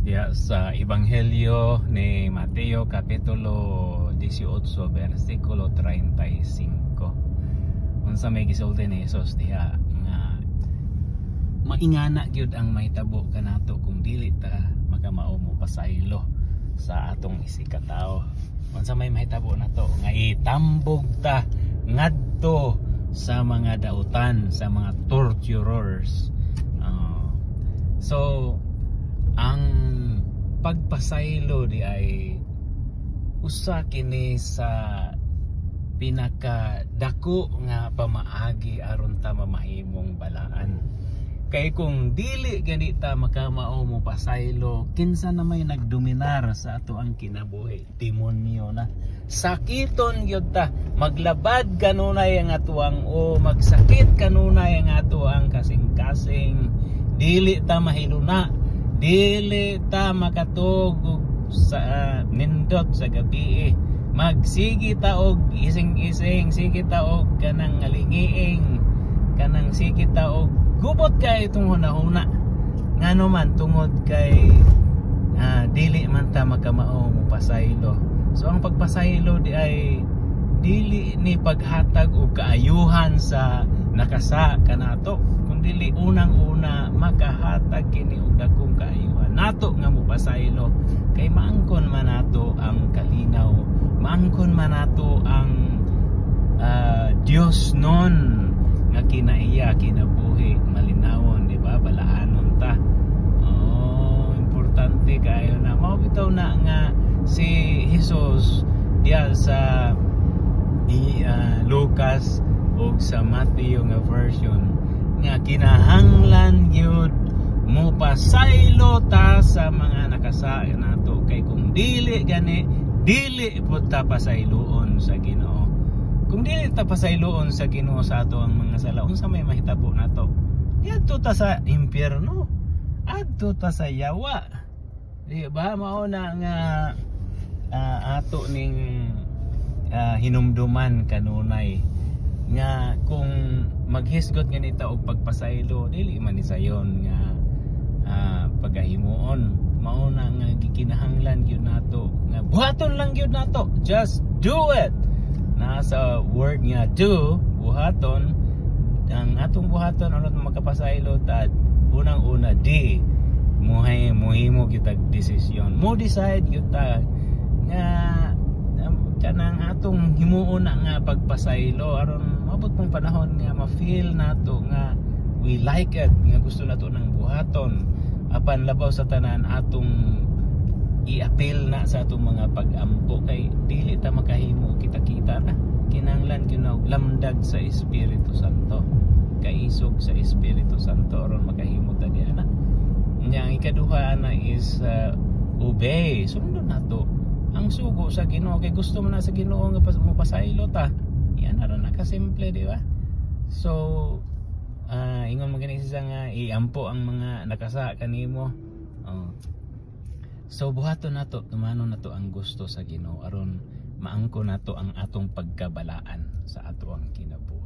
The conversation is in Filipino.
Diya sa Ebanghelyo ni Mateo Kapitulo 18 versikulo 35. Unsa may gisulti ni Jesus diha nga maingana gyud ang mahitabo kanato kung dili ta makamao mo pasaylo sa atong isikatawo. Unsa may mahitabo nato nga itambog ta ngadto sa mga dautan, sa mga torturers. So ang pagpasaylo di ay usa kini sa pinakadako nga pamaagi aron ta mamahimong balaan. Kay kung dili gani ta makamao mo pasaylo, kinsa na may nagdominar sa ato ang kinabuhi? Demonyo na. Sakiton gyud ta, maglabad kanunay ang atuang o magsakit kanunay ang ato ang kasing-kasing. Dili ta mahiluna, dili ta makatug sa nindot sa gabi. Magsigi ta og ising-ising, sige ta og kanang ngalingiing, kanang sige ta og gubot kay itong hunahuna. Ngano man tungod kay dili man ta makamao mo pasaylo. So ang pagpasaylo di ay dili ni paghatag og kaayuhan sa nakasa kanato, kundi unang-una makahatag kini og dakong kaayuhan nato nga mo pasaylo. Kay maangkon man nato ang kalinaw, maangkon man nato ang Dios non nga kinaiya kinabuhi malinawon, di ba? Balaanon ta. Importante kayo na mao bitaw na nga si Jesus diya sa Lucas o sa Matthew nga version nga kinahanglan gyud mo pasaylo ta sa mga nakasaya nato. Kay kung dili gani, dili pud ta pasayloon sa Ginoo. Kung dili ta pasayloon sa Ginoo sa ato ang mga sala, unsa may mahitabo nato? Adto ta sa impyerno, adto ta sa yawa. Di ba mao na nga ato ning hinumduman kanunay nga kung maghisgot ganita og pagpasaylo, dili man ni sayon nga pagahimuon. Mao na nga gikinahanglan gyud nato nga buhaton lang gyud nato, just do it. Nasa word nga do, buhaton. Ang atong buhaton aron makapasaylo ta, unang-una di muhimo kitag desisyon. Mo decide gyud ta nga kanang atong himuon na nga pagpasaylo aron mabot pong panahon nga ma-feel nato nga we like it, nga gusto nato ng buhaton apan labaw sa tanan atong i-appeal na sa atong mga pag-ampo. Kay dili ta makahimo kita-kita na kinahanglan gyud lamdag sa Espiritu Santo, kaisog sa Espiritu Santo aron makahimo ta diana. Nya ang ikaduha na is obey, sundon nato ang sugo sa Ginoo. Kay gusto mo na sa Ginoo nga mo pasaylo ta, yan ara na kasimple, di ba? So ingon mo gani siya nga iampo ang mga nakasa kanimo. So buhaton nato, tumano nato ang gusto sa Ginoo aron maangko nato ang atong pagkabalaan sa ato ang kinabuhi.